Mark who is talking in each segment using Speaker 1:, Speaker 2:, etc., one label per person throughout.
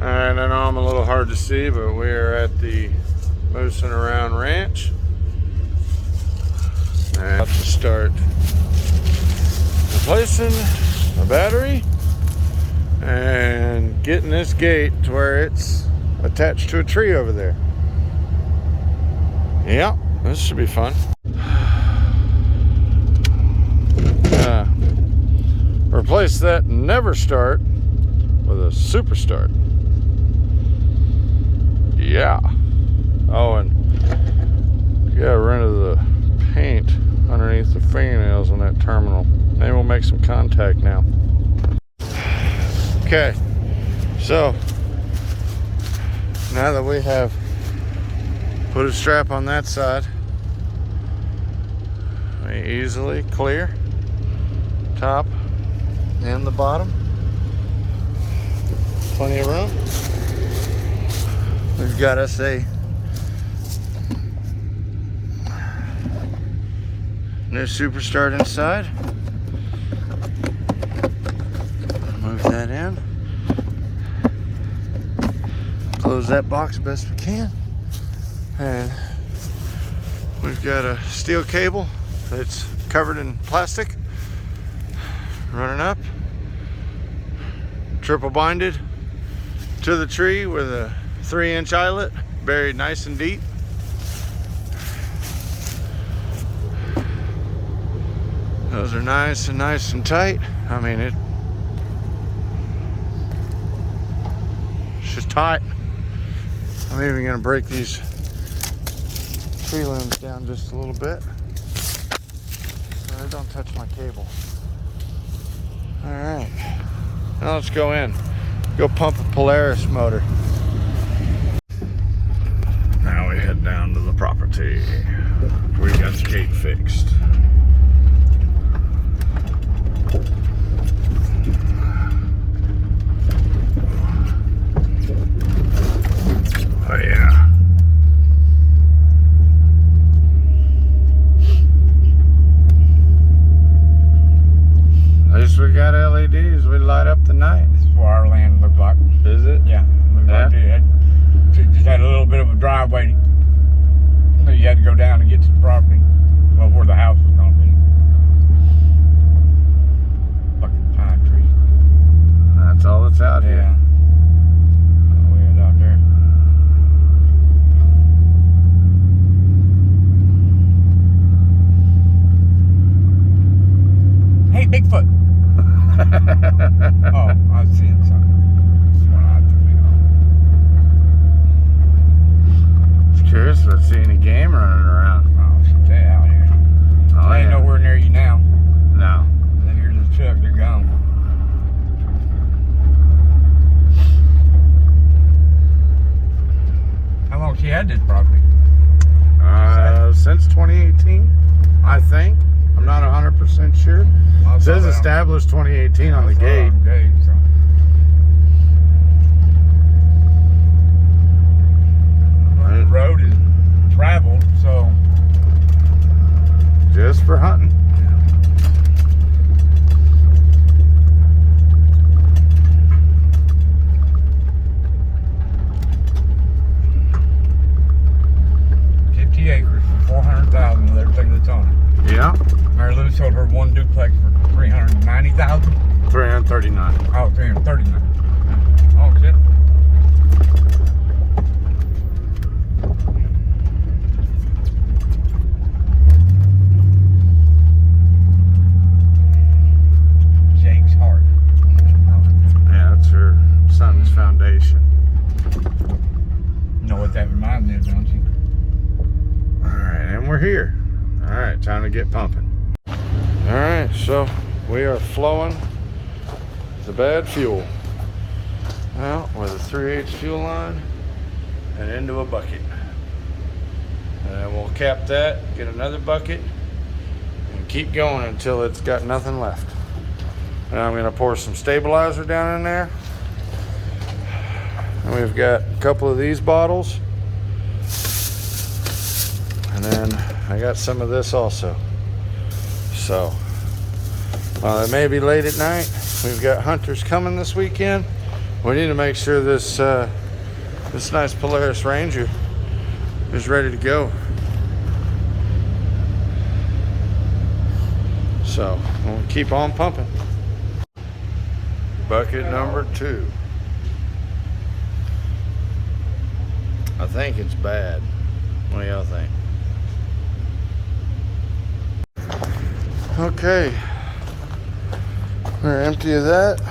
Speaker 1: Alright, I know I'm a little hard to see, but we are at the Moosin Around Ranch. And I have to start replacing the battery and getting this gate to where it's attached to a tree over there. Yeah, this should be fun. Replace that never start with a super start. Yeah. Oh, and you got rid of the paint underneath the fingernails on that terminal. Maybe we'll make some contact now. Okay, so now that we have put a strap on that side, we easily clear top and the bottom. Plenty of room. We've got us a new super start inside. Move that in. Close that box best we can. And we've got a steel cable that's covered in plastic running up, triple binded to the tree with a 3-inch eyelet buried nice and deep. Those are nice and tight. I mean, it's just tight. I'm even gonna break these tree limbs down just a little bit so they don't touch my cable. All right, now let's go in. Go pump a Polaris motor. Now we head down to the property. We got the gate fixed. Oh yeah. At least we got LEDs. We light up the night.
Speaker 2: This is what our land looked like.
Speaker 1: Is it?
Speaker 2: Yeah. Looked like it just had a little bit of a driveway. You had to go down to get to the property. Well, where the house was going to be. Fucking pine tree.
Speaker 1: That's all that's out here.
Speaker 2: Yeah. We had out there. Hey, Bigfoot. Oh, I've seen something.
Speaker 1: Just curious if I see any game running around.
Speaker 2: Oh, shit, they out here.
Speaker 1: Oh,
Speaker 2: They ain't
Speaker 1: yeah.
Speaker 2: nowhere near you now.
Speaker 1: No.
Speaker 2: And then here's the truck, they're gone. How long has she had this property?
Speaker 1: Since 2018, I think. I'm not 100% sure. It says established 2018 on the gate.
Speaker 2: So. The road is traveled, so.
Speaker 1: Just for hunting.
Speaker 2: Acres for 400,000 with everything that's on it.
Speaker 1: Yeah.
Speaker 2: Mary Lou sold her one duplex for 390,000.
Speaker 1: 339.
Speaker 2: Oh, 339. Oh shit. Jake's heart.
Speaker 1: Yeah, that's her son's foundation.
Speaker 2: You know what that reminds me of, don't you?
Speaker 1: Alright, and we're here. Alright, time to get pumping. Alright, so we are flowing the bad fuel out with a 3/8 fuel line and into a bucket. And we'll cap that, get another bucket, and keep going until it's got nothing left. And I'm going to pour some stabilizer down in there. And we've got a couple of these bottles. And then I got some of this also. So, it may be late at night. We've got hunters coming this weekend. we need to make sure this this nice Polaris Ranger is ready to go. So we'll keep on pumping. Bucket number 2. I think it's bad. What do y'all think? Okay, we're empty of that.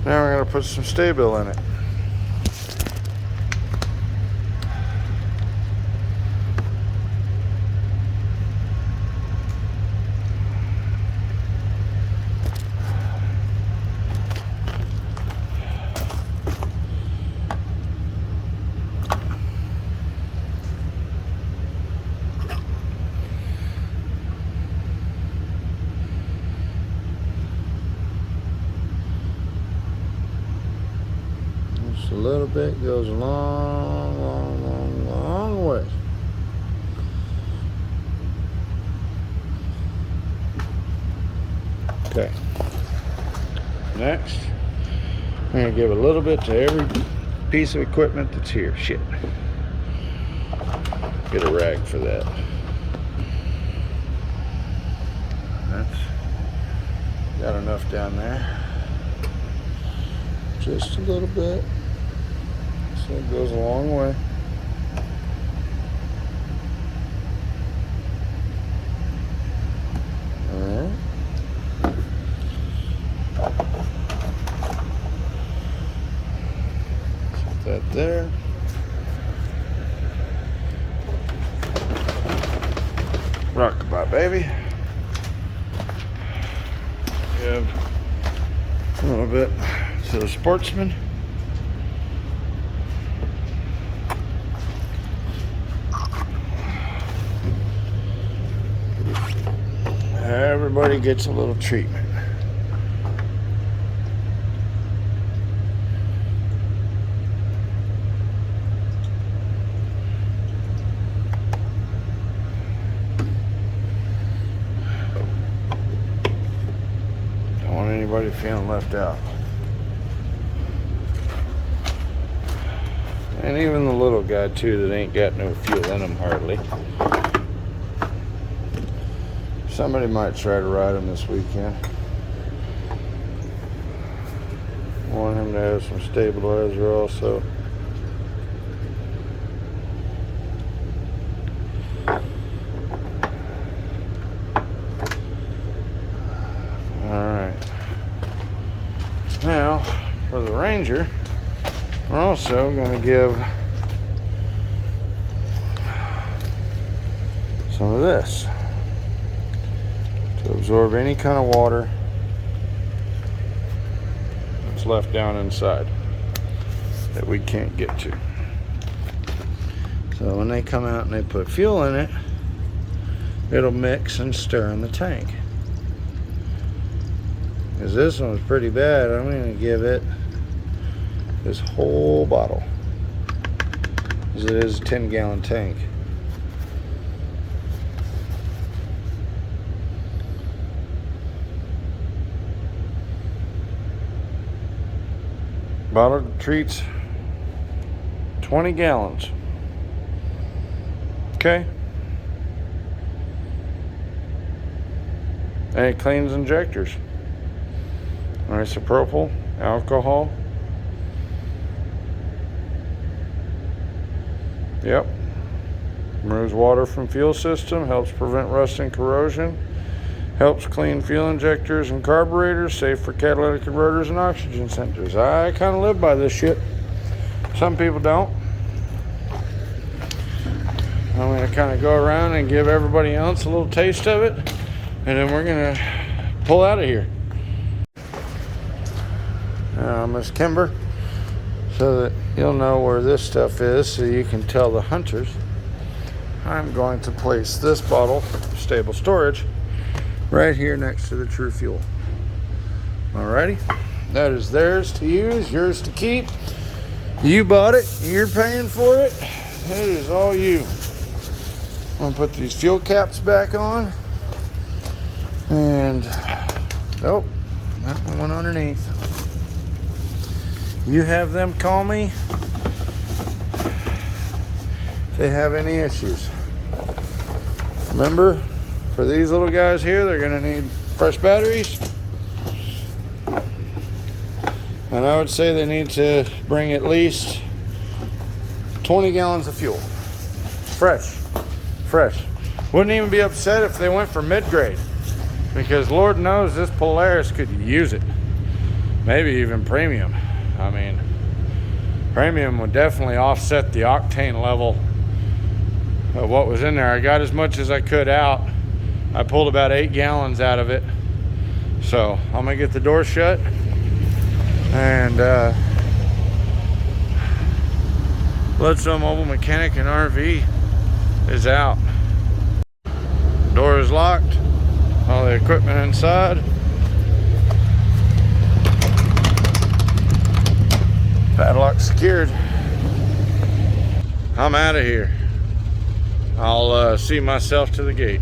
Speaker 1: Now we're gonna put some Sta-Bil in it. A little bit goes a long way. Okay. Next, I'm gonna give a little bit to every piece of equipment that's here. Shit. Get a rag for that. That's got enough down there. Just a little bit. So it goes a long way. Alright. Put that there. Rockabye, baby. Give a little bit to the Sportsman. Everybody gets a little treatment. Don't want anybody feeling left out. And even the little guy too that ain't got no fuel in him hardly. Somebody might try to ride him this weekend. Want him to have some stabilizer also. Alright. Now, for the Ranger, we're also going to give some of this to absorb any kind of water that's left down inside that we can't get to. So when they come out and they put fuel in it, it'll mix and stir in the tank. Because this one's pretty bad, I'm going to give it this whole bottle, because it is a 10-gallon tank. Bottle treats 20 gallons. Okay. And it cleans injectors. Isopropyl, alcohol. Yep. Removes water from fuel system, helps prevent rust and corrosion, helps clean fuel injectors and carburetors, safe for catalytic converters and oxygen centers. I kind of live by this shit. Some people don't. I'm going to kind of go around and give everybody else a little taste of it, and then we're going to pull out of here. Miss Kimber, so that you'll know where this stuff is, so you can tell the hunters, I'm going to place this bottle, stable storage, right here next to the True Fuel. Alrighty, that is theirs to use, yours to keep. You bought it, you're paying for it. It is all you. I'm gonna put these fuel caps back on, and nope, that one underneath. You have them call me if they have any issues. Remember, for these little guys here, they're gonna need fresh batteries. And I would say they need to bring at least 20 gallons of fuel. Fresh. Wouldn't even be upset if they went for mid-grade, because Lord knows this Polaris could use it. Maybe even premium. I mean, premium would definitely offset the octane level of what was in there. I got as much as I could out. I pulled about 8 gallons out of it. So I'm gonna get the door shut and Bloodstone Mobile Mechanic and RV is out. Door is locked. All the equipment inside. Padlock secured. I'm out of here. I'll see myself to the gate.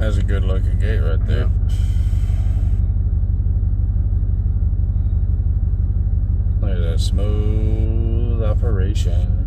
Speaker 1: That's a good looking gate right there. Look at that smooth operation.